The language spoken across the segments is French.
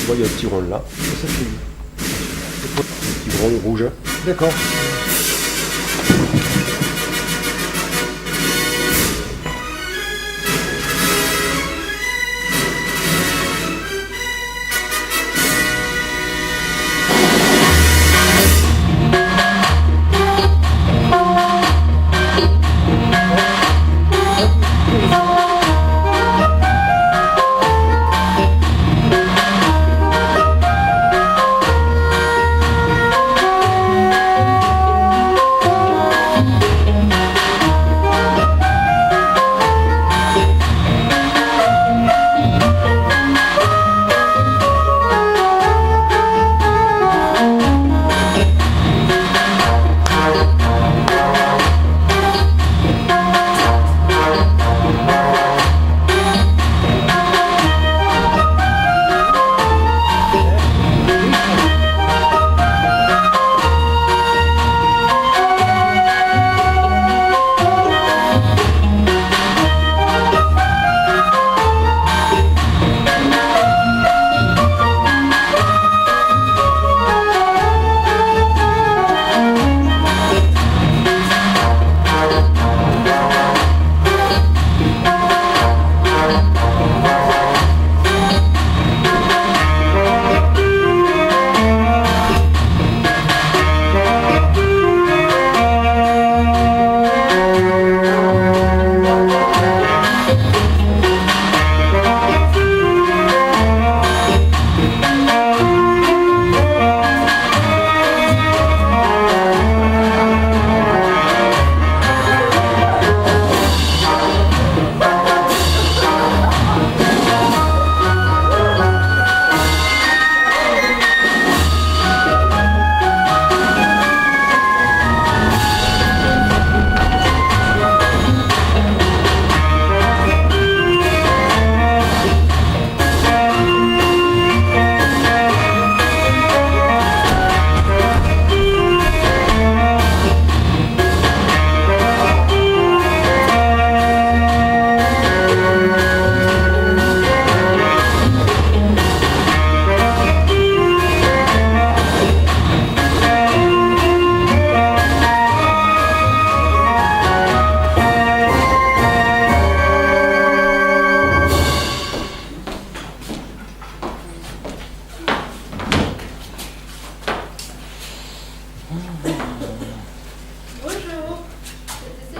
Tu vois, il y a un petit rond là. Ça, c'est lui. Un petit rond rouge. D'accord.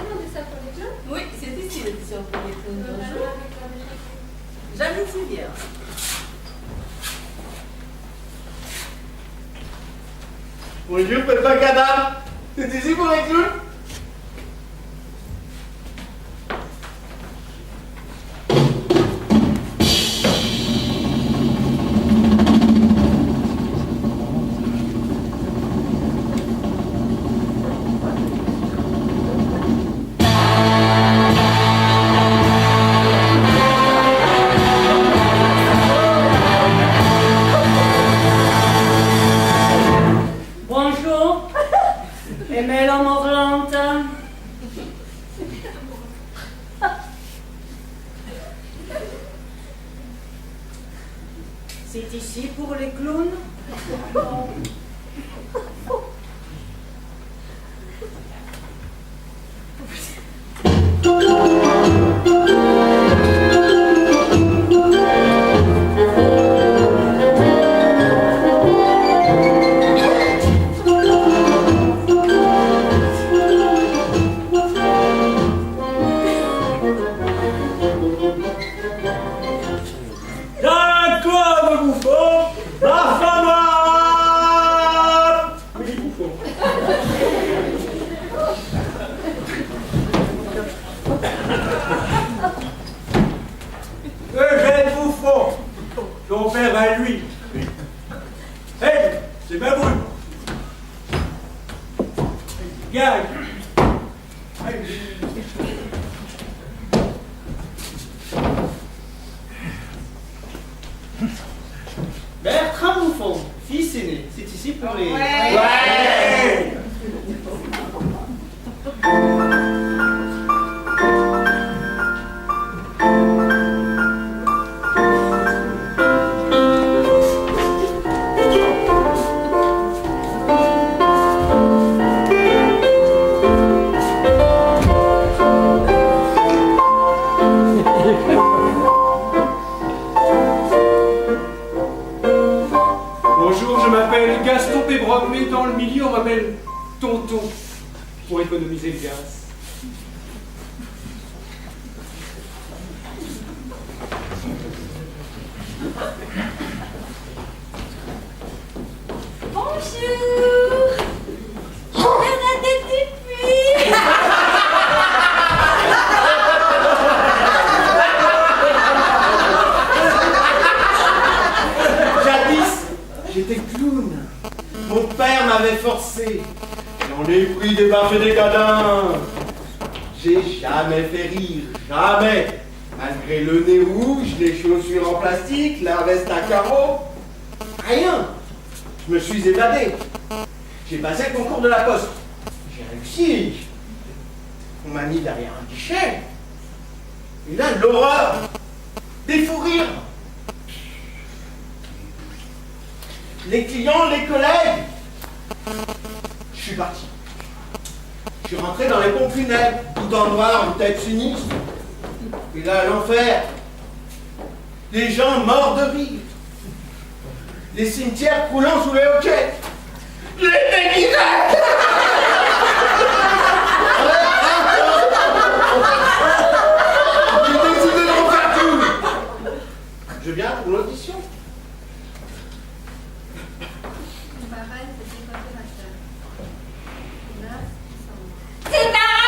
Bonjour. C'est ici l'édition pour les clowns? Oui, c'est ici l'édition pour les clowns. Bonjour. Jamais si bien. Bonjour, Papa Cadam. C'est ici pour les clowns? Bonjour, Aimé la Morlante. C'est ici pour les clowns. Toi, le bouffon, la femme. Oui, bouffon. Eugène Bouffon, ton père à lui. Hé, c'est ma boule. Gagne. Bertrand Bouffon, fils aîné, c'est ici pour les... Ouais. Je m'appelle Gaston Pébroc, mais dans le milieu, on m'appelle Tonton, pour économiser le gaz. Bonjour. Bernadette Dupuis. Jadis, j'étais clown. Mon père m'avait forcé. J'en ai pris des baffes et des gadins. J'ai jamais fait rire, jamais. Malgré le nez rouge, les chaussures en plastique, la veste à carreaux. Rien. Je me suis évadé. J'ai passé le concours de la poste. J'ai réussi. On m'a mis derrière un guichet. Et là, l'horreur. Des fous rires. Les clients, les collègues. Je suis parti. Je suis rentré dans les pompes funèbres, tout en noir, une tête sinistre. Et là, l'enfer. Les gens morts de rire. Les cimetières coulant sous les hoquets. Les déguisés. J'ai décidé de refaire tout. Je viens pour l'audition. Pareil, c'était quand tu rachètes. Là, C'est Mara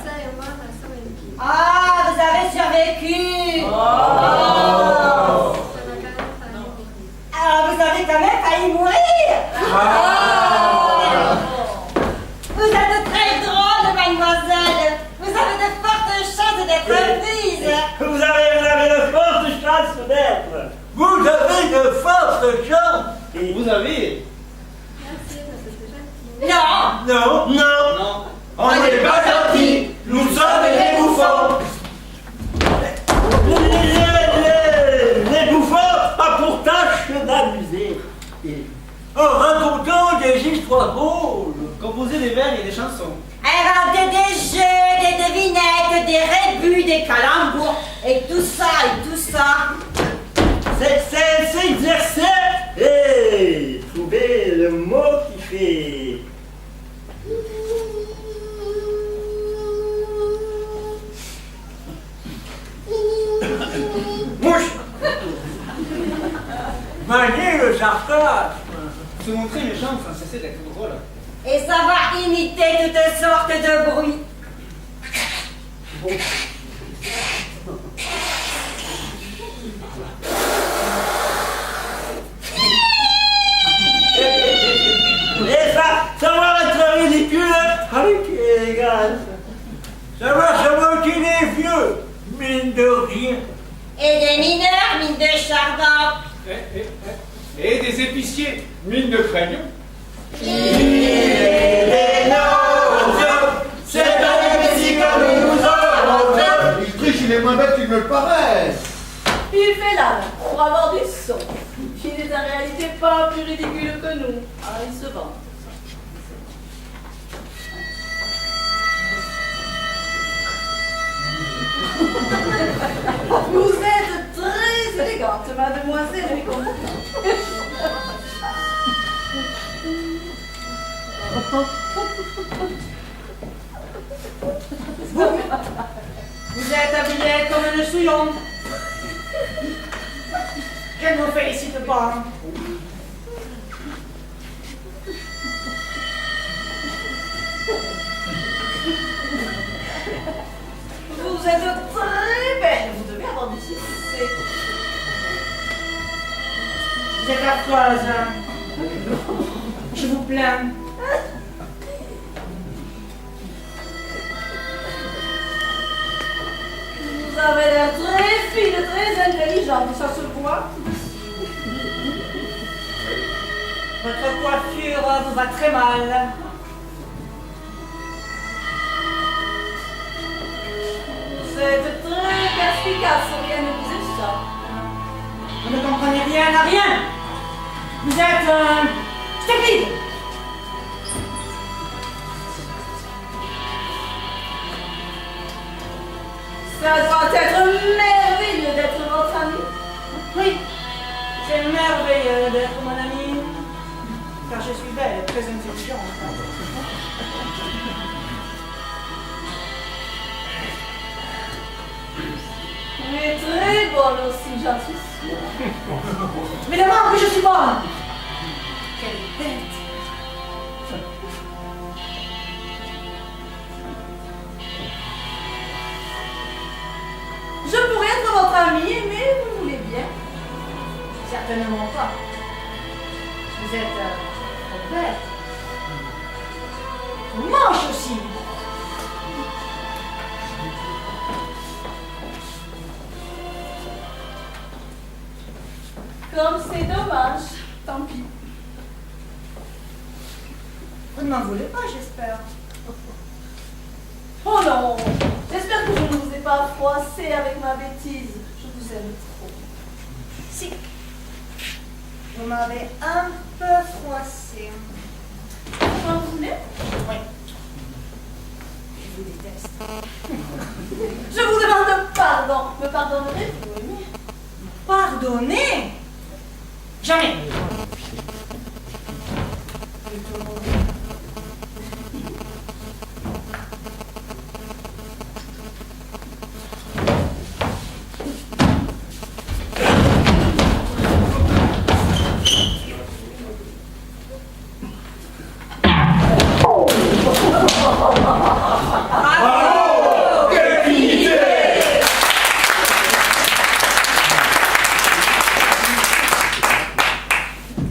ça et moi, ça sent une qui. Ah, vous avez survécu. Ça m'a quand même failli mourir. Alors vous avez quand même failli mourir. Vous êtes très drôle, mademoiselle. Vous avez de fortes chances d'être prise. Vous avez de fortes chances d'être. Vous avez de fortes chances. Et vous avez... Merci, mais c'était gentil. Non. Non, non. Non. On n'est pas gentils. Nous sommes les bouffons. Les bouffons ont pour tâche d'amuser. En racontant des histoires drôles. Composer des vers et des chansons. Inventer des jeux, des devinettes, des rébus, des calembours, et tout ça, et tout ça. S'exercer et trouver le mot qui fait. Mouche. Manier le sarcasme. Se montrer méchant sans cesser d'être drôle. Et savoir imiter toutes sortes de bruits. Et savoir être ridicule avec élégance. Savoir se moquer des vieux, mine de rien. Et des mineurs, mine de chardon. Et des épiciers, mine de crayon. Il est des nôtres, c'est un ici comme nous autres. Il triche, il est moins bête qu'il ne le paraît. Il fait l'âne pour avoir du son. Il n'est en réalité pas plus ridicule que nous. Ah, il se vend. Vous êtes très élégante, mademoiselle les Vous êtes habillés comme le souillon. Je ne vous félicite pas. Vous êtes très belle. Vous devez avoir du succès. Vous êtes affreuse. Je vous plains. Vous avez l'air très fine, très intelligente. Ça se voit. Votre coiffure vous va très mal. Vous êtes très perspicace. Rien ne vous échappe. Vous ne comprenez rien à rien. Vous êtes stupide. Ça doit être merveilleux. Oui, c'est merveilleux d'être mon amie, car je suis belle et très intelligente. Mais très bonne aussi, j'en suis sûre. Évidemment que je suis bonne. Quelle bête. Je pourrais être votre amie, mais vous voulez bien. Certainement pas. Vous êtes trop bête. Manche aussi. Comme c'est dommage, tant pis. Vous ne m'en voulez pas, j'espère. Oh non, j'espère que je ne vous ai pas froissé avec ma bêtise. Je vous aime trop. Si. Vous m'avez un peu froissé. Vous m'en voulez? Oui. Je vous déteste. Je vous demande pardon. Me pardonnerez-vous, Amy? Pardonnez? Jamais.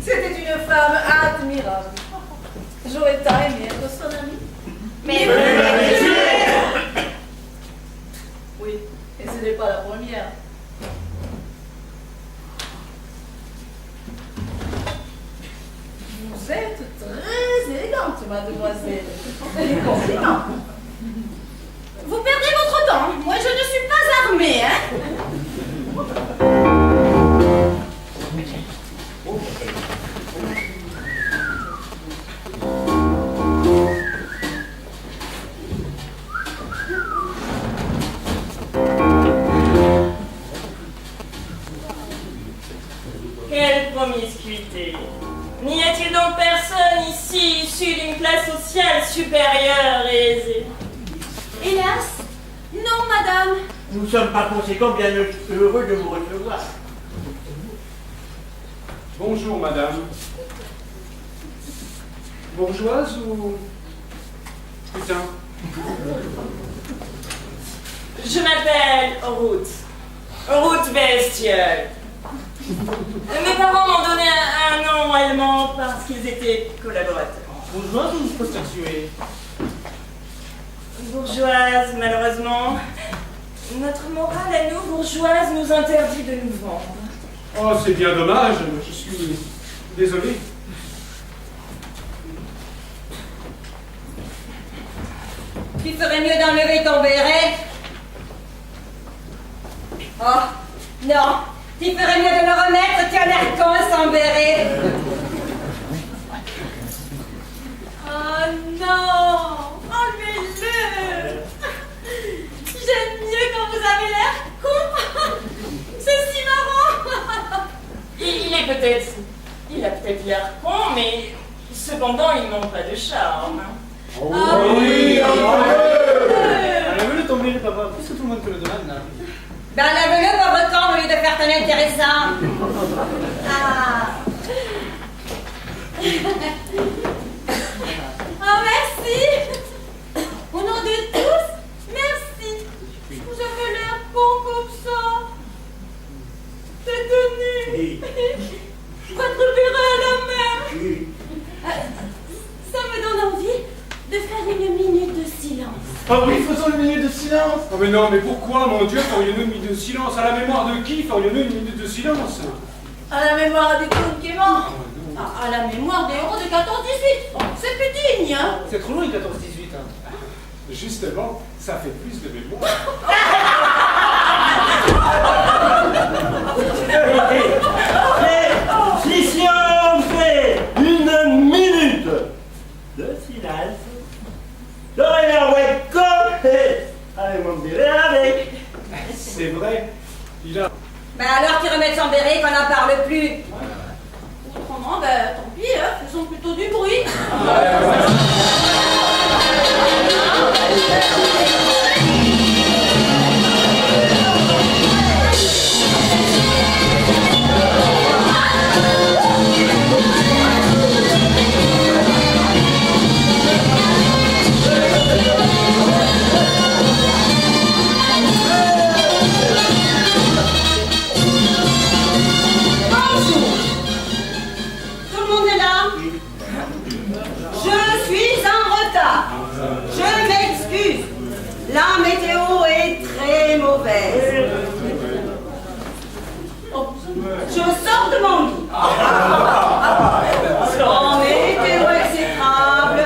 C'était une femme admirable. J'aurais tant aimé être son amie. Mais Oui, et ce n'est pas la première. Vous êtes très élégante, mademoiselle. Les compliments. vous perdez votre temps. Moi, je ne suis pas armée, hein. Quelle promiscuité! N'y a-t-il donc personne ici issu d'une classe sociale supérieure et aisée? Hélas, non, madame. Nous sommes par conséquent bien heureux de vous recevoir. Bonjour, madame. Bourgeoise ou... Putain. Je m'appelle Ruth. Ruth Bestiole. Mes parents m'ont donné un nom allemand parce qu'ils étaient collaborateurs. Bourgeoise ou prostituée? Bourgeoise, malheureusement. Notre morale à nous, bourgeoises, nous interdit de nous vendre. Oh, c'est bien dommage. Je suis désolé. Tu ferais mieux d'enlever ton béret. Oh, non. Tu ferais mieux de le remettre, tu as l'air con sans béret. Oh non! Enlevez-le! J'aime mieux quand vous avez l'air con! C'est si marrant! Il a peut-être l'air con, mais cependant, il manque pas de charme. Ah oui, Enlevez-le tomber, papa, puisque tout le monde te le demande. Ben, enlève-le, pauvre con, au lieu de faire ton intéressant. Ah. Ah, merci! Au nom de tous, merci! J'avais l'air con comme ça! C'est tenu! Votre béret à la main! Ça me donne envie de faire une minute de silence. Ah oui, faisons une minute de silence. Oh mais non, mais pourquoi, mon Dieu, ferions-nous une minute de silence? À la mémoire de qui ferions-nous une minute de silence? À la mémoire des clowns qui est mort. À la mémoire des héros de 14-18. C'est plus digne, hein? C'est trop loin, 14-18. Hein. Justement, ça fait plus de mémoire. Si on fait une minute de silence, j'aurais l'air ouais con avec mon béret avec. C'est vrai, il a... Ben alors qu'ils remettent son béret, qu'on n'en parle plus. Autrement, ben tant pis, hein, faisons plutôt du bruit. La météo est très mauvaise. Je sors de mon lit. En météo exécrable,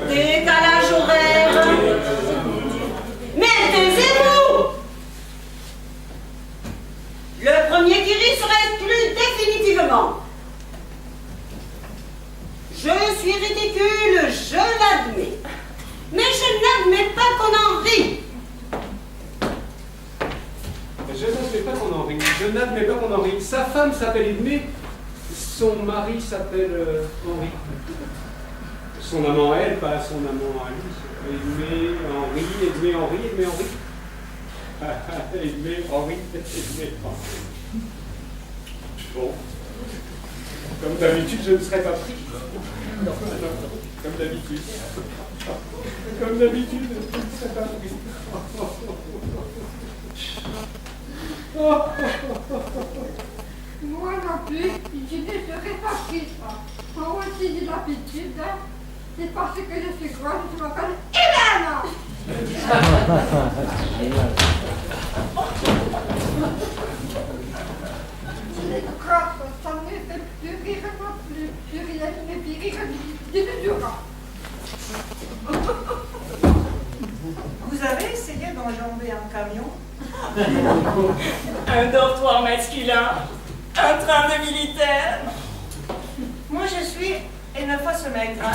décalage horaire. Mais taisez-vous! Le premier qui rit sera exclu définitivement. Je suis ridicule, je l'admets. Mais je n'admets pas qu'on en rit. Je n'admets pas qu'on en rit. Je n'admets pas qu'on en rit. Sa femme s'appelle Edmé. Son mari s'appelle Henri. Son amant à elle, pas son amant à lui. Edmé, Henri, Edmé, Henri, Edmé, Henri. Edmé, Henri, Edmé, Henri. Bon. Comme d'habitude, je ne serais pas pris. Non, comme d'habitude. Comme d'habitude, je ne serais pas pris. Moi non plus, je ne serai pas prise. Moi aussi j'ai l'habitude. C'est parce que je suis grosse, je m'appelle Hélène. Les grosses, ça ne me fait plus rire non plus. Plus rien ne me fait rire du durant. Vous avez essayé d'enjamber un camion? Un dortoir masculin, un train de militaire. Moi je suis une fausse maigre. Ça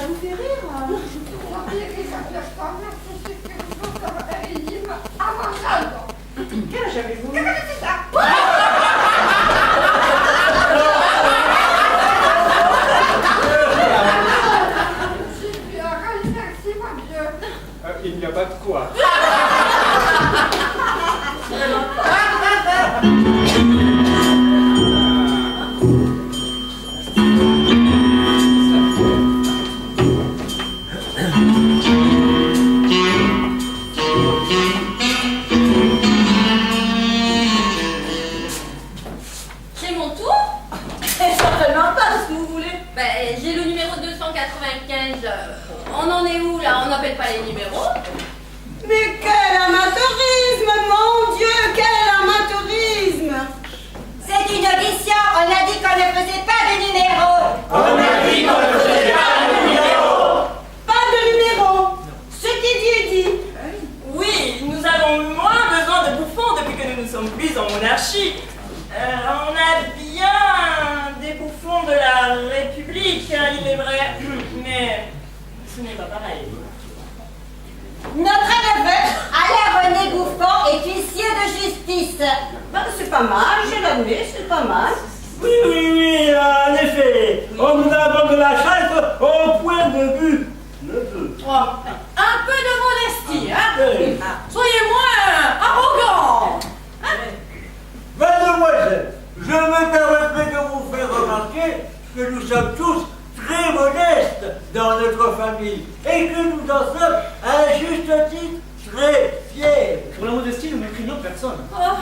me fait rire. Ça me fait rire à personne. C'est ce que vous faites comme un régime avantageux. Quel âge avez-vous? C'est ça. Il n'y a pas de quoi. C'est mon tour? Certainement pas, si vous voulez. Ben, j'ai le numéro 295. On en est où là? On n'appelle pas les numéros? Mais quel amateurisme, mon Dieu, quel amateurisme! C'est une audition, on a dit qu'on ne faisait pas de numéro. On a dit qu'on ne faisait pas de numéro. Pas de numéro. Ce qui est dit est dit. Oui, nous avons moins besoin de bouffons depuis que nous ne sommes plus en monarchie. On a bien des bouffons de la République, hein, il est vrai, mais ce n'est pas pareil. Notre neveu, Alain René Bouffon, est huissier de justice. Ben, c'est pas mal, je l'admets, c'est pas mal. Oui, oui, oui, en effet. On nous avons de la chasse au point de vue. Oh, un peu de modestie, hein? Oui. Soyez moins arrogants. Mademoiselle, je me permettrai de vous faire remarquer que nous sommes tous très modestes dans notre famille et que nous en sommes, à juste titre, très fiers. Pour la modestie, nous ne craignons personne. Dans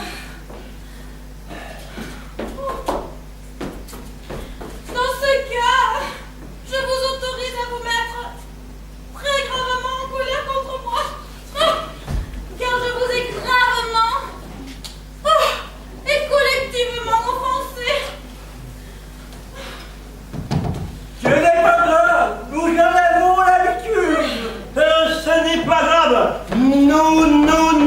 ce cas, je vous autorise à vous mettre très gravement en colère contre moi, car je vous ai gravement et collectivement offensé. Ce n'est pas grave, nous en avons l'habitude. Ce n'est pas grave, nous en avons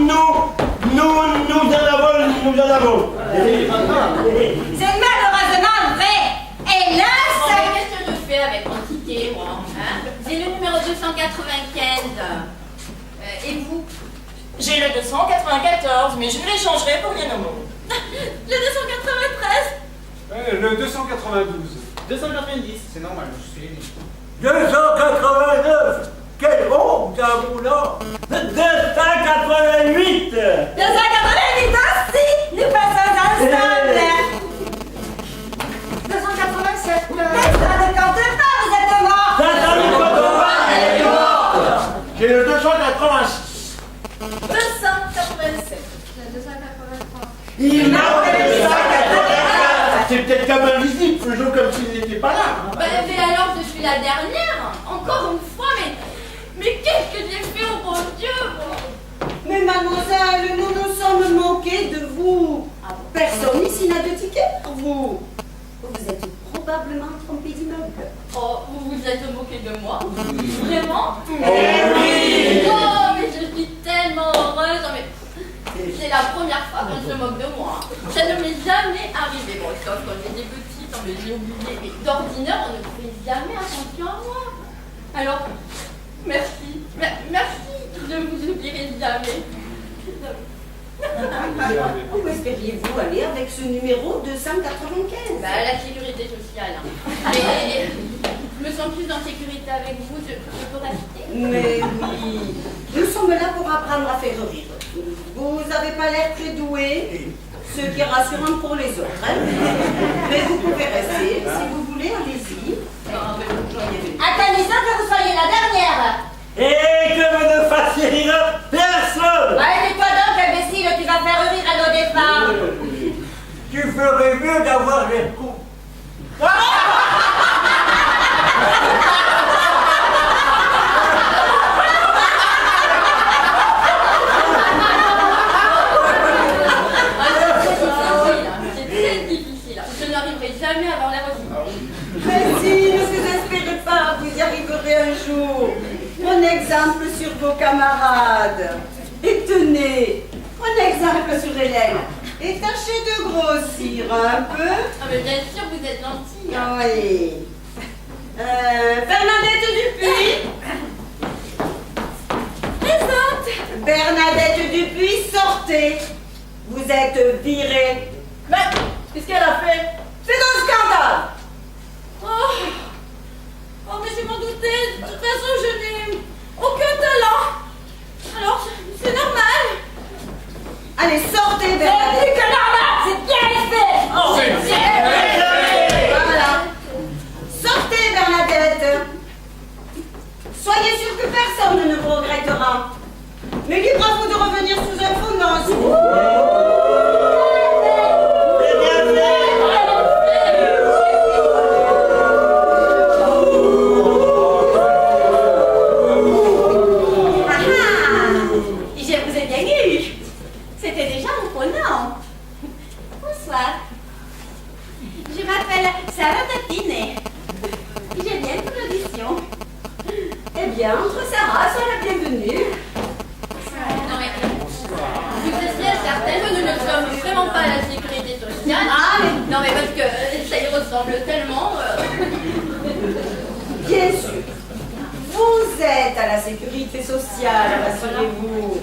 mais je ne les changerai pour rien au monde. Le 293. Le 292. 290, c'est normal, je suis l'aîné. 289. Quelle honte avons là. 288. 288 aussi. Nous passons ensemble. 287. Mais ça ne compte pas, vous êtes morts. Ça ne compte pas, elle est morte. J'ai le 286. 287. Le 283. Il m'a fait 284. C'est peut-être comme invisible, faisons comme s'il n'était pas là. Mais alors je suis la dernière. Encore une fois, mais qu'est-ce que j'ai fait au bon Dieu, moi? Mais mademoiselle, nous nous sommes moqués de vous. Personne ici n'a de ticket pour vous. Vous êtes probablement trompé d'immeuble. Oh, vous vous êtes moqué de moi? Vraiment? Oui. Oh, mais je suis tellement heureuse. Oh, mais c'est la première fois qu'on se moque de moi. Ça ne m'est jamais arrivé. Bon, sauf quand j'étais petite, oh, mais j'ai oublié. Mais d'ordinaire, on ne fait jamais attention à moi. Alors, merci. Merci. Je ne vous oublierai jamais. Où espériez-vous aller avec ce numéro 295? La sécurité sociale. Mais je me sens plus en sécurité avec vous, je peux rester. Mais oui, nous sommes là pour apprendre à faire rire. Vous n'avez pas l'air très doué, ce qui est rassurant pour les autres. Hein? Mais vous pouvez rester, si vous voulez, allez-y. Attendez ça que vous soyez la dernière. Et que vous ne fassiez rire personne. Allez, toi donc, imbécile, tu vas faire rire à nos départs. Tu ferais mieux d'avoir l'air con. C'est très difficile. Je n'arriverai jamais à avoir l'air aussi. Mais si, ne vous espérez pas, vous y arriverez un jour. Prenez exemple sur vos camarades. Et tenez, prenez exemple sur Hélène. Et tâchez de grossir un peu. Ah, mais bien sûr, vous êtes gentille. Ah oui. Bernadette Dupuis. Présente. Bernadette Dupuis, sortez. Vous êtes virée. Mais, qu'est-ce qu'elle a fait? C'est un scandale. Oh, mais je m'en doutais. De toute façon, je n'ai aucun talent. Alors, c'est normal. Allez, sortez, Bernadette. C'est plus que normal. C'est bien fait. Oh, c'est Voilà. Sortez, Bernadette. Soyez sûre que personne ne vous regrettera. Mais libre à vous de revenir sous un faux nom. Si vous C'est bien fait. Je vous ai bien eu. C'était déjà mon pronom. Bonsoir. Je m'appelle Sarah Tapine. Je viens pour l'audition. Eh bien, entre Sarah, sois la bienvenue. Non, mais vous êtes bien certaine que nous ne sommes vraiment pas à la sécurité sociale. Ah, mais non, mais parce que ça y ressemble tellement. bien sûr. Vous êtes à la sécurité sociale, rassurez-vous.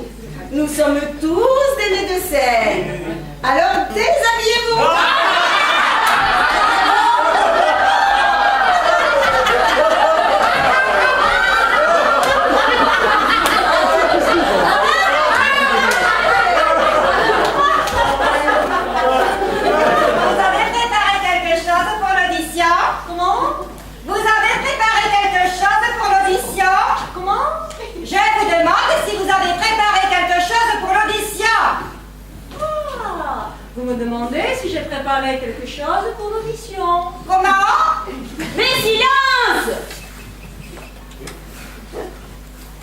Nous sommes tous des médecins. Alors, déshabillez-vous. Vous avez préparé quelque chose pour l'audition? Comment? Vous avez préparé quelque chose pour l'audition? Comment? Je vous demande si vous avez préparé quelque chose pour l'audition. Ah, vous me demandez si j'ai préparé quelque chose pour l'audition. Comment? Mais silence!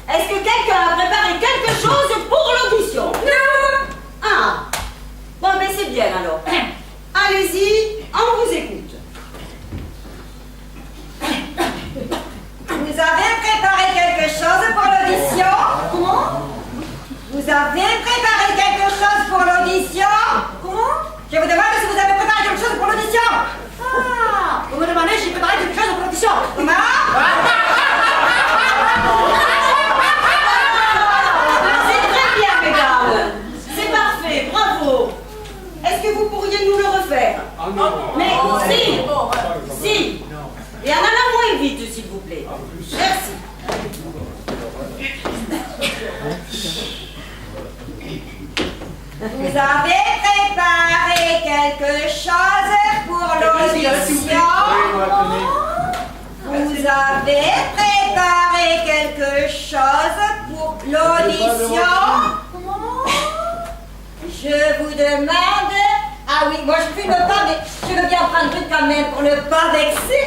Est-ce que quelqu'un a préparé quelque chose pour l'audition? Non! Ah! Bon, mais c'est bien alors. Allez-y, on vous écoute. Vous avez préparé quelque chose pour l'audition? Comment? Vous avez préparé quelque chose pour l'audition? Comment? Je vous demande si vous avez préparé quelque chose pour l'audition. Ah, vous me demandez si j'ai préparé quelque chose pour l'audition. Comment? C'est très bien, mesdames. C'est parfait. Et en allant moins vite, s'il vous plaît. Merci. Vous avez préparé quelque chose pour l'audition? Vous avez préparé quelque chose pour l'audition? Je vous demande... Ah oui, moi je fume pas, mais je veux bien prendre un truc quand même pour ne pas vexer.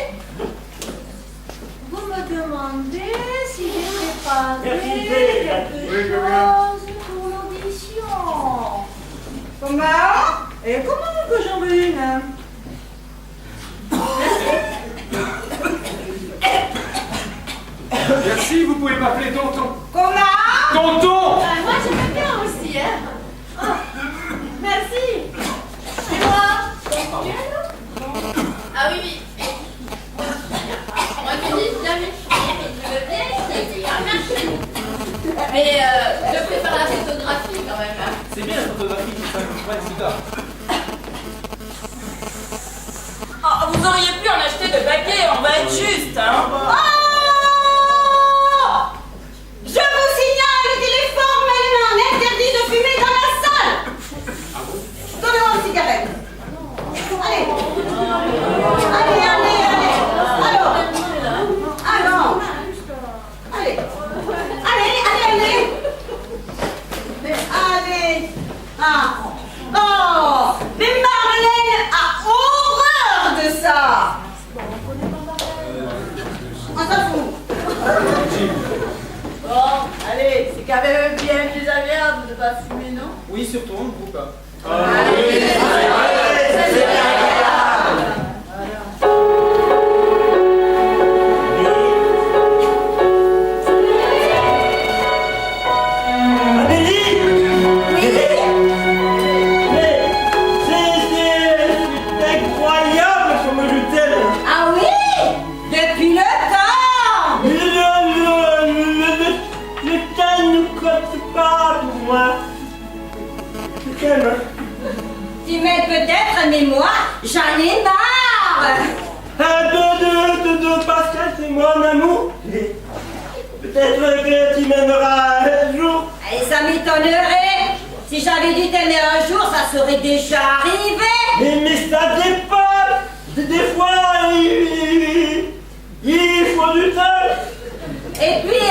Vous me demandez si j'ai préparé quelque chose pour l'audition. Comment? Et comment que j'en veux une? Merci, vous pouvez m'appeler tonton. Comment? Tonton! Moi, j'aime bien aussi, hein. Oh, merci. Et moi? Ah oui, oui. Moi, je dis jamais. Je veux bien essayer, hein, merci. Mais je préfère la photographie quand même. Hein. C'est bien la photographie, ça pas de cigare. Oh, vous auriez pu en acheter de paquets, on va être juste, hein. Oh! Je vous signale qu'il est formellement interdit de fumer dans la salle. Donnez-moi une cigarette. Allez. Allez, allez, allez. Alors. Alors. Allez. Allez, allez, allez. Allez. Ah. Oh. Mais Marlène a horreur de ça. On s'en fout. Bon, allez, c'est quand même bien plus agréable de ne pas fumer, non? Oui, surtout en groupe. Hein. Allez, c'est agréable. Amélie! Oui. Mais c'est incroyable comme je t'aime! Ah oui? Depuis le temps. Le temps ne compte pas pour moi. Je t'aime. Tu m'aides peut-être, mais moi, j'en ai marre. De Pascal, c'est mon amour. Peut-être que tu m'aimeras un jour. Et ça m'étonnerait. Si j'avais dû t'aimer un jour, ça serait déjà arrivé. Mais ça dépend. Des fois, il faut du temps. Et puis,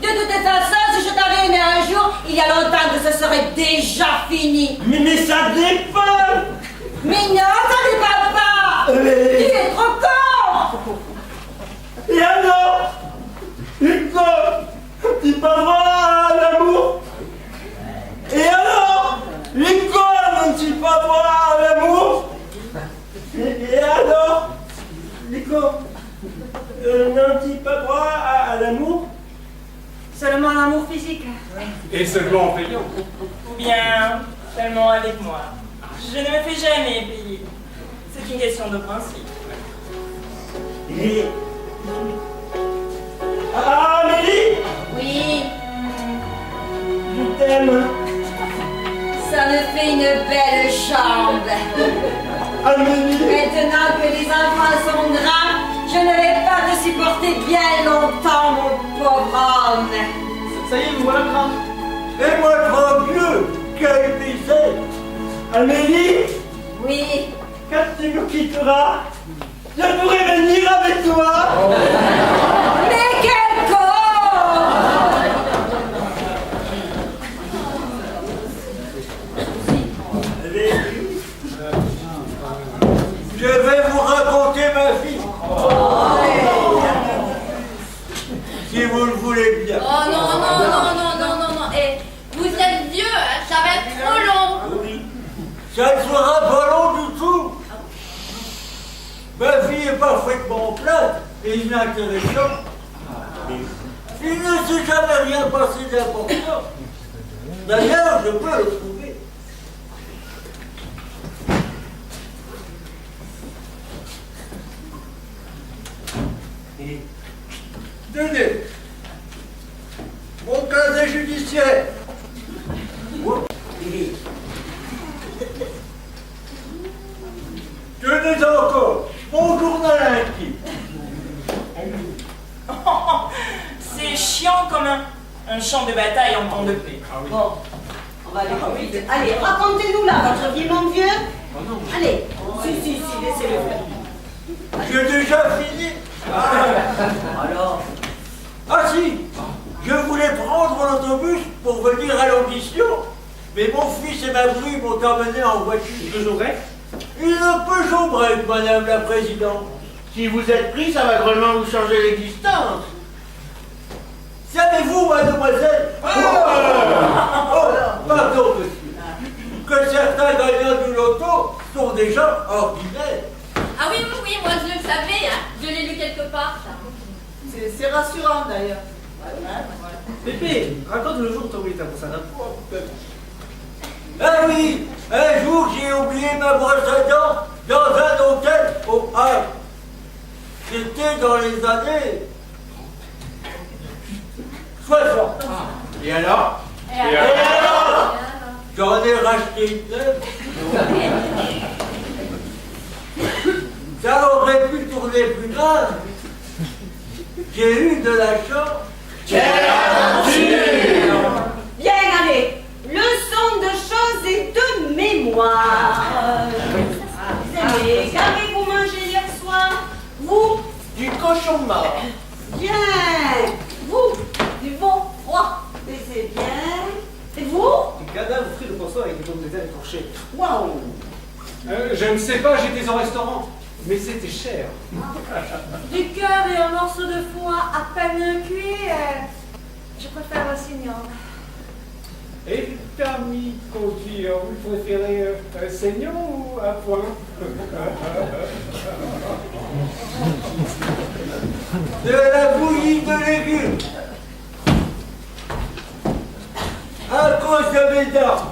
de toute façon, si je t'avais aimé un jour, il y a longtemps que ce serait déjà fini. Mais ça dépend. Mais non, ça ne va pas. Tu es trop con. Et alors, Hugo, tu parleras à l'amour. Et alors, Hugo, tu parleras à l'amour. Et alors, Hugo, n'ont-ils pas droit à l'amour? Seulement l'amour physique. Et seulement en payant. Ou bien seulement avec moi. Je ne me fais jamais payer. C'est une question de principe. Et... Ah, Amélie, Oui, je t'aime. ça me fait une belle chambre. Amélie. Maintenant que les enfants sont grands, je ne vais pas te supporter bien longtemps, mon pauvre homme. Ça y est, vous voilà grand. Et moi, trop vieux, quel plaisir. Amélie, Oui. quand tu me quitteras, je pourrai venir avec toi. Mais quel con! Je vais vous raconter ma vie. Si vous le voulez bien. Oh non, non, non, non, non, non, non. Et vous êtes vieux, hein, ça va être trop long. Oui. Ça ne sera pas long du tout. Ma vie est parfaitement plate et inintéressante. Il ne s'est jamais rien passé d'important. D'ailleurs, je peux le trouver. Tenez, mon casier judiciaire. Tenez encore mon journal intime. C'est chiant comme un champ de bataille en temps de paix. Bon, on va aller plus vite. Allez, racontez-nous là, votre vie, mon vieux. Allez, si, laissez-le faire. J'ai déjà fini. Alors, Ah si, je voulais prendre l'autobus pour venir à l'audition, mais mon fils et ma bru m'ont emmené en voiture. Peugeot break. Une Peugeot break, madame la présidente. Si vous êtes pris, ça va grandement vous changer l'existence. Savez-vous, mademoiselle, pardon, monsieur, que certains gagnants du loto sont des gens ordinaires. Ah oui, moi je le savais, hein. Je l'ai lu quelque part, ça. C'est rassurant d'ailleurs. Pépé, raconte le jour où t'as oublié ta brosse à dents. Ah oui, un jour j'ai oublié ma brosse à dents dans un hôtel au Havre. C'était dans les années 60. Et alors? Et alors, j'en ai racheté une neuve. Ça aurait pu tourner plus grave. J'ai eu de la chance. Quelle aventure! bien, allez. Leçon de choses et de mémoire. Allez, qu'avez-vous mangé hier soir? Vous? Du cochon mort. Bien. Vous? Du bon froid. Mais c'est bien. Et vous? Du cadavre frit de poisson avec des pommes de terre écorchées. Waouh. Je ne sais pas, j'étais au restaurant, mais c'était cher. Du cœur et un morceau de foie à peine cuit. Je préfère le saignant. Et permis de conduire, vous préférez saignant ou à point? De la bouillie de légumes. À cause de mes dents.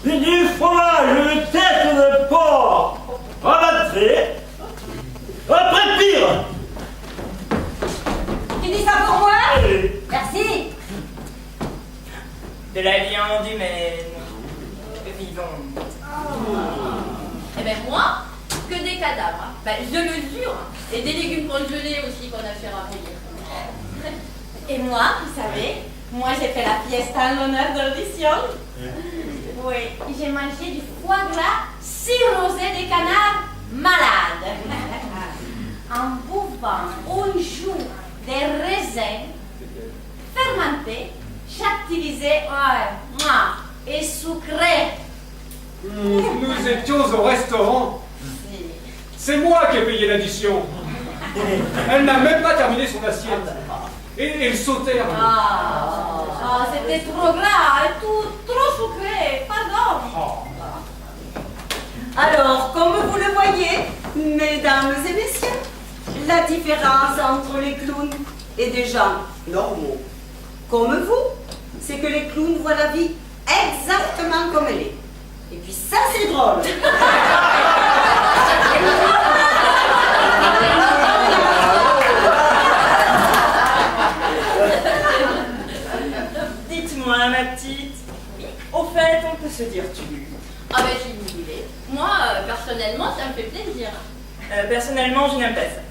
Du fromage de tête de porc rabatté. Après pire. Tu dis ça pour moi? Allez. Merci. De la viande humaine, vivante. Eh ben moi, que des cadavres. Hein. Ben, je le jure. Et des légumes congelés aussi qu'on a fait rafraîchir. Et moi, vous savez, moi j'ai fait la fiesta en l'honneur de l'audition. Oui, j'ai mangé du foie gras cirrhosé des canards malades. En buvant un jour des raisins fermentés, chactilisés et sucrés. Nous étions au restaurant. C'est moi qui ai payé l'addition. Elle n'a même pas terminé son assiette. Et le sautèrent. C'était trop gras et tout, trop sucré, pardon. Alors, comme vous le voyez, mesdames et messieurs, la différence entre les clowns et des gens normaux comme vous, c'est que les clowns voient la vie exactement comme elle est. Et puis ça, c'est drôle. Dites-moi, ma petite, au fait, on peut se dire tu. Ah ben si vous voulez. Moi, personnellement, ça me fait plaisir. Personnellement, je n'aime pas ça.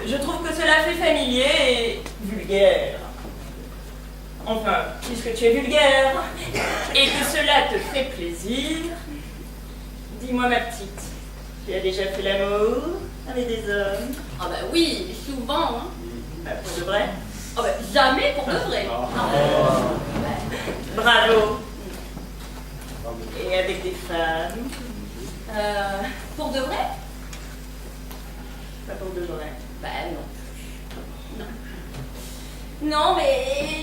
Je trouve que cela fait familier et vulgaire. Enfin, puisque tu es vulgaire et que cela te fait plaisir, dis-moi, ma petite, tu as déjà fait l'amour avec des hommes? Ah ben oui, souvent. Hein. Pour de vrai? Ah ben jamais pour de vrai. Bravo. Et avec des femmes? Pour de vrai? Pas pour de vrai. Ben non. Non, mais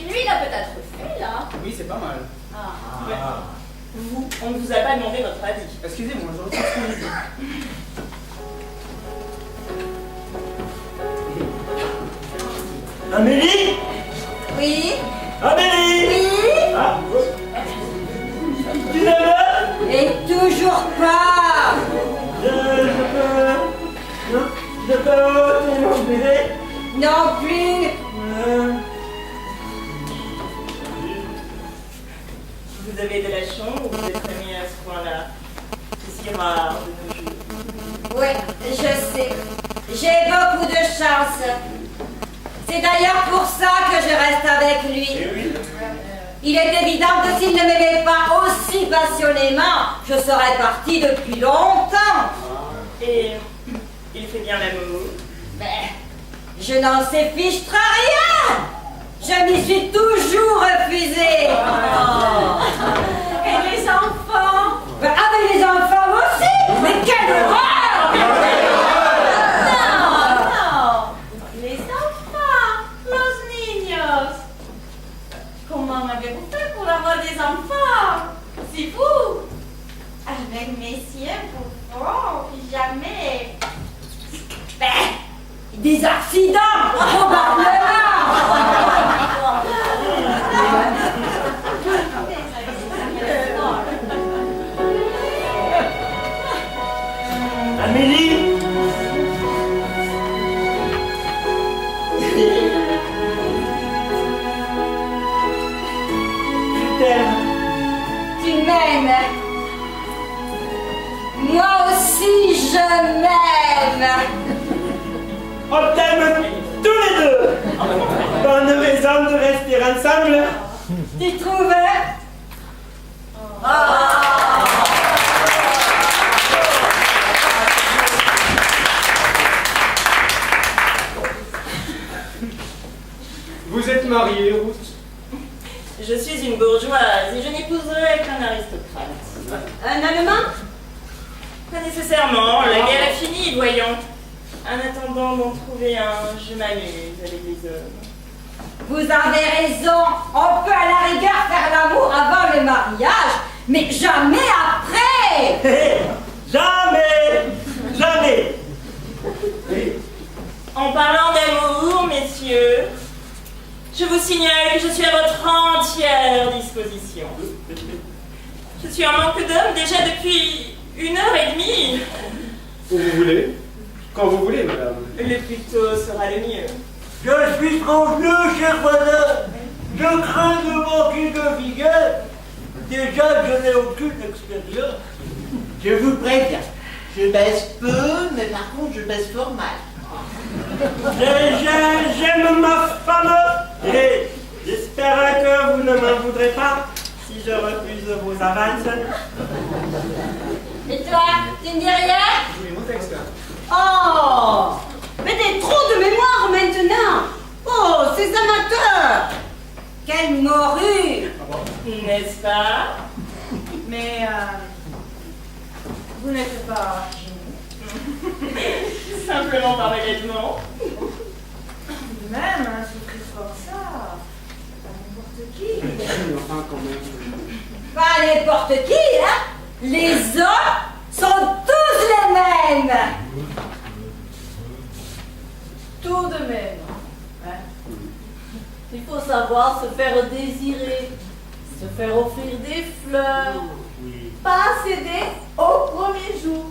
lui, il a peut-être fait, là. Oui, c'est pas mal. Vous, on ne vous a pas demandé votre avis. Excusez-moi, je retrouve ce qu'on dit. Amélie? Oui? Amélie? Oui? Ah. Tu l'as? Et toujours pas! Je peux t'aider? Non plus! Vous avez de la chance, vous êtes aimé à ce point-là. C'est si rare de nos jours. Oui, je sais. J'ai beaucoup de chance. C'est d'ailleurs pour ça que je reste avec lui. Il est évident que s'il ne m'aimait pas aussi passionnément, je serais partie depuis longtemps. Et il fait bien l'amour. Mais je n'en sais fichtre rien. Je m'y suis toujours refusée. Et les enfants? Avec les enfants aussi. Mais quelle horreur! Non. Les enfants. Los niños. Comment avez-vous fait pour avoir des enfants? C'est vous. Avec Messieurs Bouffon, jamais. Des accidents, probablement. Amélie. Je t'aime. Tu m'aimes. Moi aussi, je m'aime. On t'aime tous les deux. Bonne raison de rester ensemble. Tu trouves? Vous êtes mariée, Ruth? Je suis une bourgeoise et je n'épouserai qu'un aristocrate. Un Allemand? Pas nécessairement, la guerre est finie, voyons. En attendant d'en trouver un, je m'amuse avec les hommes. Vous avez raison. On peut à la rigueur faire l'amour avant le mariage, mais jamais après. Hé, jamais, jamais. En parlant d'amour, messieurs, je vous signale que je suis à votre entière disposition. Je suis en manque d'hommes déjà depuis 1h30. Où vous voulez? Quand vous voulez, madame. Le plus tôt sera le mieux. Je suis trop vieux, cher voisin. Je crains de manquer de vigueur. Déjà que je n'ai aucune expérience. Je vous préviens, je baisse peu, mais par contre je baisse fort mal. J'aime ma femme et j'espère que vous ne m'en voudrez pas si je refuse vos avances. Et toi, tu ne dis rien? Oui, mon texte. Oh! Mais t'as trop de mémoire maintenant! Oh, ces amateurs! Quelle morue! N'est-ce pas? Mais vous n'êtes pas Simplement par vêtement. même un souffrir comme ça. Pas n'importe qui. Enfin, quand même. Pas n'importe qui, hein? Les hommes sont tous les mêmes! Tout de même. Hein? Il faut savoir se faire désirer, se faire offrir des fleurs, pas céder au premier jour.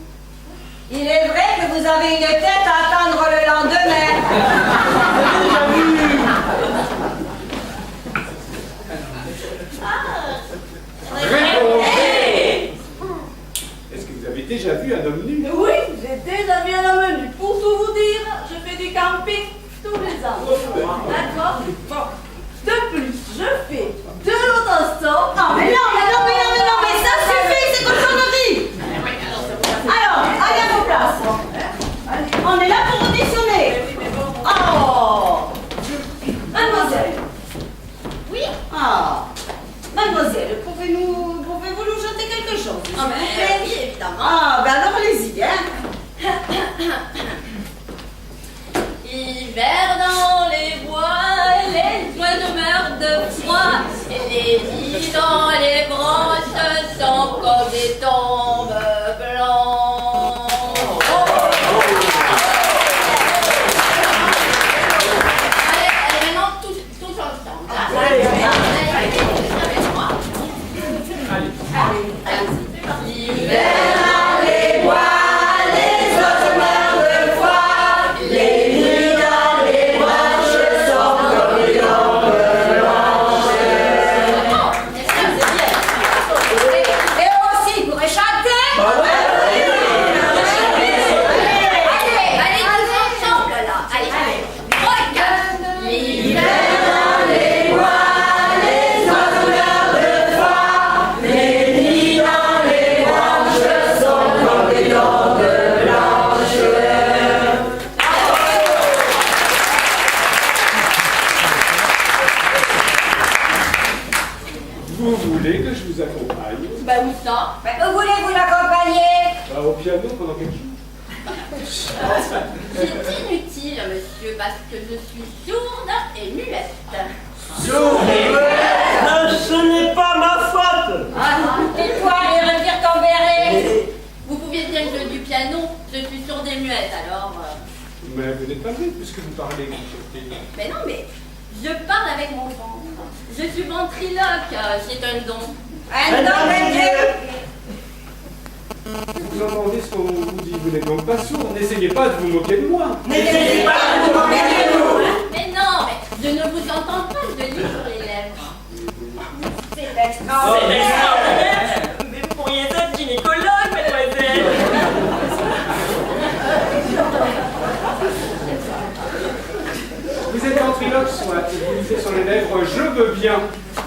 Il est vrai que vous avez une tête à attendre le lendemain. Est-ce que vous avez déjà vu un homme nu? Oui, j'ai déjà vu un homme nu. Pour tout vous dire, je fais du camping tous les ans. D'accord? Bon. De plus, je fais de l'autostop. Non, mais non, mais ça suffit, c'est cochonnerie. Alors, allez à vos places. On est là pour auditionner. Oh! Mademoiselle. Oui? Ah! Mademoiselle, pouvez-vous nous chanter quelque chose? Ah, mais oui, évidemment. Ah, ben alors allez-y, hein. Hiver dans les bois, les oiseaux meurent de froid, et les lits dans les branches sont comme des tombes blancs. Allez, maintenant tous ensemble. Allez, avec moi. Allez, c'est parti. Hiver dans les bois, les oiseaux meurent de froid, les lits dans les branches sont comme des tombes blanches. Vous voulez que je vous accompagne? Bah où ça? Où voulez-vous l'accompagner? Bah, au piano pendant quelques jours. C'est inutile, monsieur, parce que je suis sourde et muette. Ce n'est pas ma faute. Dis-toi, les retire ton béret. Vous pouviez dire que je joue du piano, je suis sourde et muette, alors... Mais vous n'êtes pas vrai puisque vous parlez comme ça. Mais non, mais je parle avec mon ventre. Je suis ventriloque, c'est un don. Un don de Dieu. Vous entendez ce qu'on vous dit, vous n'êtes donc pas sourd, n'essayez pas de vous moquer de moi. N'essayez pas de vous moquer de nous. Mais non, mais je ne vous entends pas, je lis sur les lèvres. C'est C'est extraordinaire. extraordinaire. Mais vous pourriez être gynécologue, mademoiselle. Vous êtes ventriloque, soit, vous lisez sur les lèvres, je veux bien.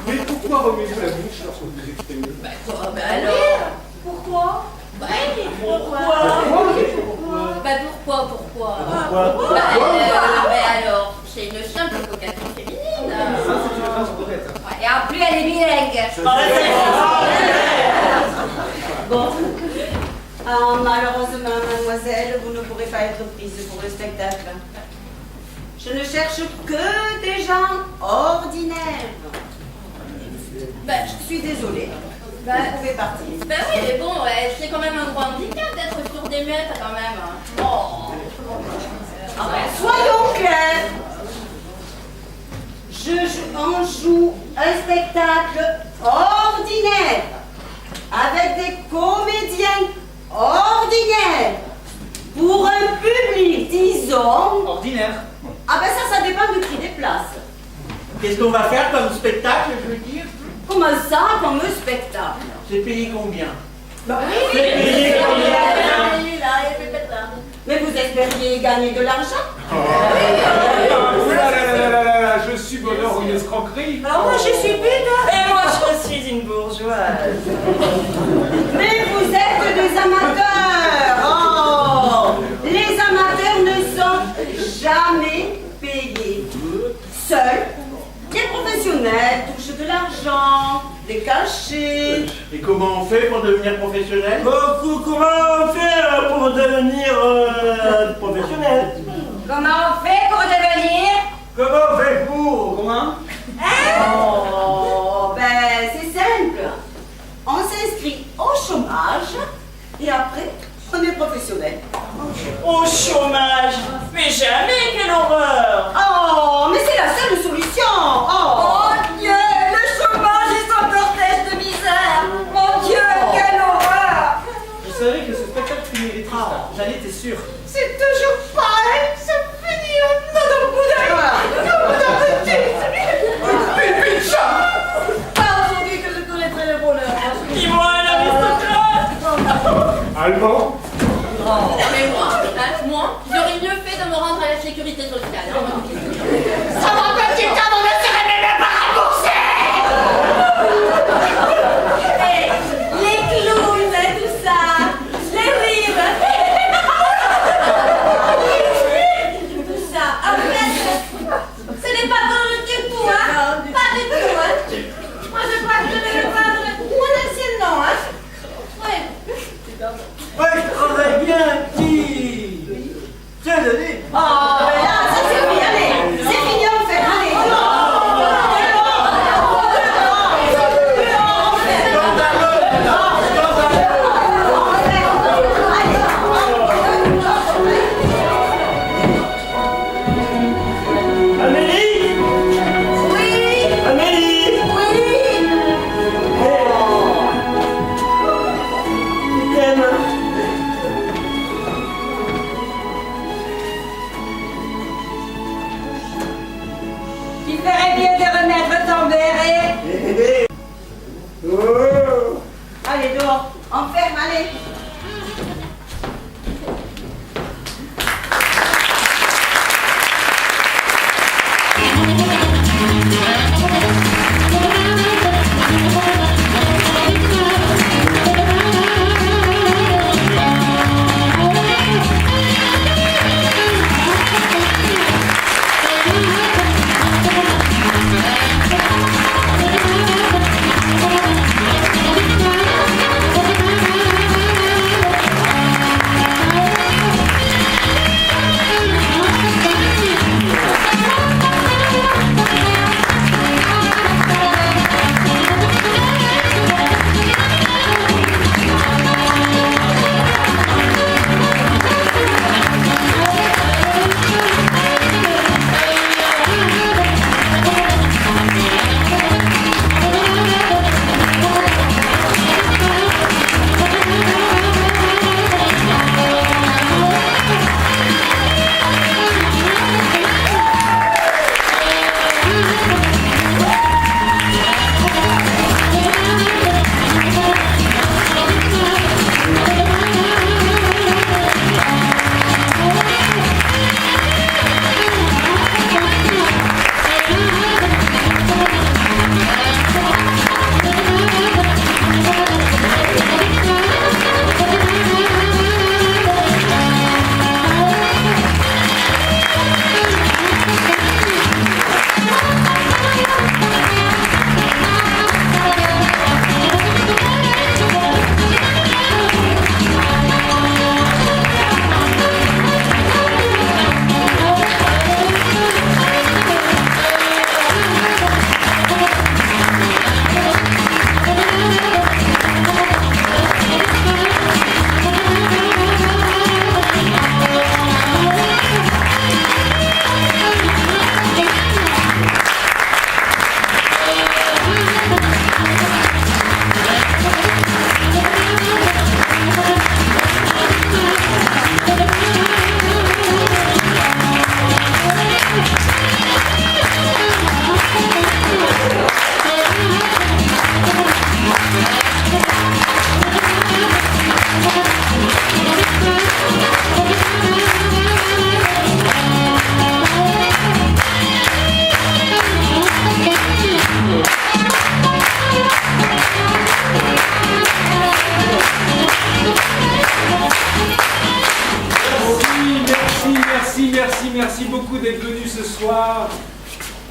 Mais pourquoi remuez-vous la bouche lorsque vous vous exprimez? Bah quoi? Bah alors? Pourquoi? Bah Pourquoi? Bah pourquoi? Bah alors, c'est une simple vocation féminine. Ça, c'est une phrase correcte. Et en plus, elle est bilingue. Bon. Malheureusement, mademoiselle, vous ne pourrez pas être prise pour le spectacle. Je ne cherche que des gens ordinaires. Ben, je suis désolée. Vous pouvez partir. Ben oui, mais bon, c'est quand même un gros handicap d'être sourde et muette, quand même. Oh. Soyons clairs. On joue un spectacle ordinaire avec des comédiens ordinaires pour un public, disons... Ordinaire. Ah ben ça dépend du prix des places. Qu'est-ce qu'on va faire comme spectacle, je veux dire? Comment ça, comme un spectacle? C'est payé combien? Bah oui, C'est payé combien? Mais vous espériez gagner de l'argent? Je suis bonheur ou une escroquerie. Alors moi je suis pute. Et moi, je suis une bourgeoise. Mais vous êtes des amateurs. Oh, les amateurs ne sont jamais payés. Seuls, les professionnels touchent de l'argent, des cachets. Et comment on fait pour devenir professionnel? Comment on fait pour devenir professionnel? Comment on fait pour devenir? Comment on fait pour? Comment? Oh, ben c'est simple. On s'inscrit au chômage et après, on est professionnel. Au chômage. Mais jamais, quelle horreur. Oh, mais c'est la seule solution. Oh Dieu, le chômage est son cortège de misère. Mon Dieu, quelle horreur. Je savais que ce spectacle finirait triste. J'en étais sûr. C'est toujours pareil, c'est fini. Madame Boudet. Pas aujourd'hui que je connaîtrai le bonheur. Dis-moi, l'aristocrate. Allemand? Mais moi, j'aurais mieux fait de me rendre à la sécurité sociale. Ça va petit temps, on ne serait même pas remboursé. Les clowns, tout ça, les rires. Tout ça. En fait, ce n'est pas drôle du tout, hein? Pas du tout, hein? Moi, je crois que je vais le prendre mon ancien nom, hein? Ouais. Ouais, je travaille bien, petit. C'est donné. Oh, mais là, ça c'est fini, allez. C'est fini, on fait, allez. Amélie? Oui, Amélie? oui. Je t'aime.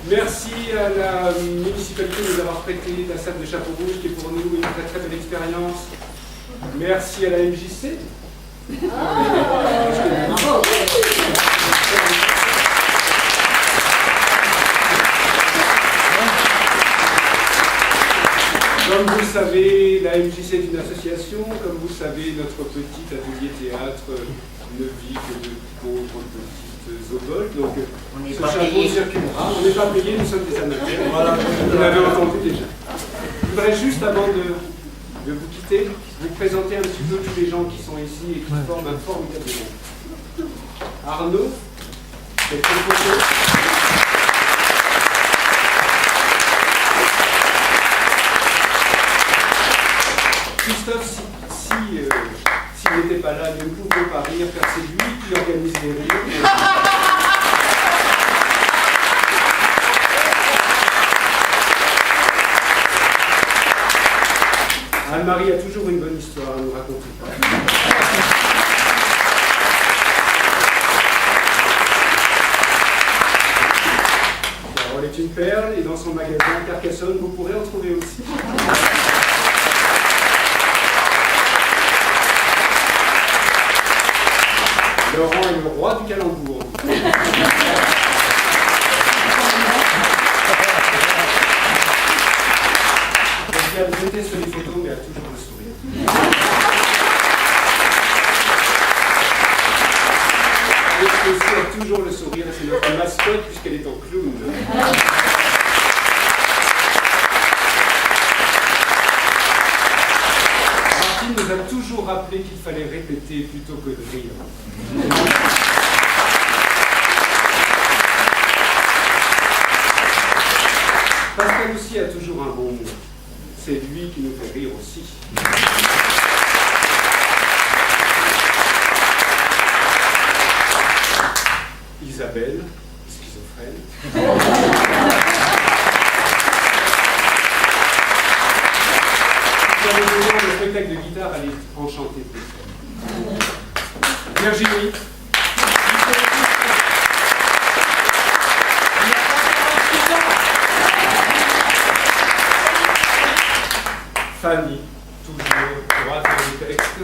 Merci à la municipalité de nous avoir prêté la salle de Chapeau Rouge, qui est pour nous une très très belle expérience. Merci à la MJC. Comme vous le savez, la MJC est une association. Comme vous le savez, notre petit atelier théâtre ne vit que de pauvres petites oboles. Donc, ce chapeau circulera. On n'est pas payé, nous sommes des amateurs. Voilà, vous l'avez entendu déjà. Je voudrais juste, avant de vous quitter, vous présenter un petit peu tous les gens qui sont ici et qui forment un formidable groupe. Arnaud, quelques photos. Christophe, s'il n'était pas là, il ne pouvait pas rire, car c'est lui qui organise les rires. Anne-Marie a toujours une bonne histoire à nous raconter. Carole est une perle, et dans son magasin Carcassonne, vous pourrez en trouver aussi. Laurent est le roi du calembour. Vous étiez sur les photos, mais a toujours le sourire. Et aussi a toujours le sourire, c'est notre mascotte puisqu'elle est en clown. Martine nous a toujours rappelé qu'il fallait répéter plutôt que de rire. Pascal aussi a toujours un bon mot. C'est lui qui nous fait rire aussi. Isabelle, schizophrène. Le spectacle de guitare, elle est enchantée. Virginie. Fanny, toujours droite dans le texte,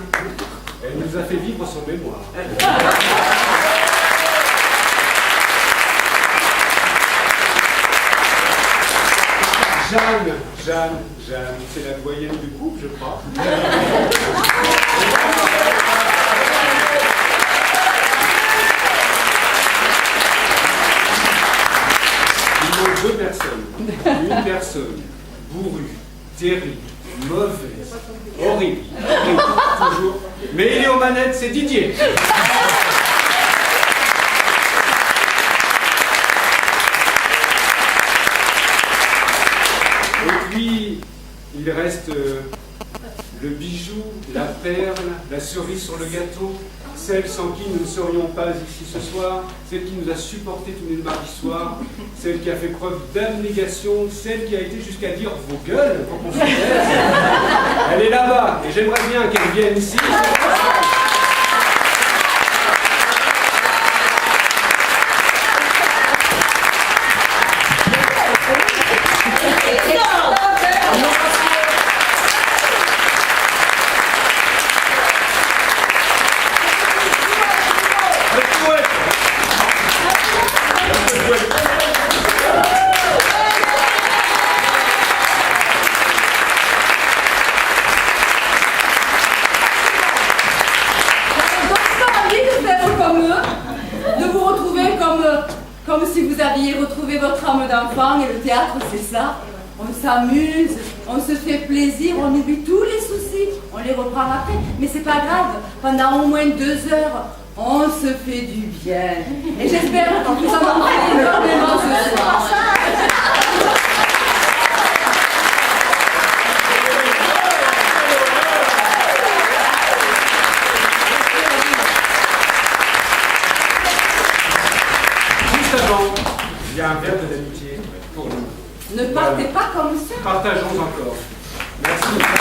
elle nous a fait vivre son mémoire. Jeanne, c'est la doyenne du groupe, je crois. Il manque deux personnes. Une personne bourrue, terrible, mauvaise, horrible, toujours. Mais il est aux manettes, c'est Didier. Et puis, il reste le bijou, la perle, la cerise sur le gâteau, celle sans qui nous ne serions pas ici ce soir, celle qui nous a supporté tous les mardis soirs, celle qui a fait preuve d'abnégation, celle qui a été jusqu'à dire vos gueules pour qu'on se taise. Elle est là-bas et j'aimerais bien qu'elle vienne ici. Comme si vous aviez retrouvé votre âme d'enfant, et le théâtre c'est ça. On s'amuse, on se fait plaisir, on oublie tous les soucis, on les reprend après, mais c'est pas grave, pendant au moins 2 heures, on se fait du bien. Et j'espère que vous en avez énormément ce soir. Il y a un verre d'amitié pour nous. Ne partez pas comme ça. Partageons encore. Merci.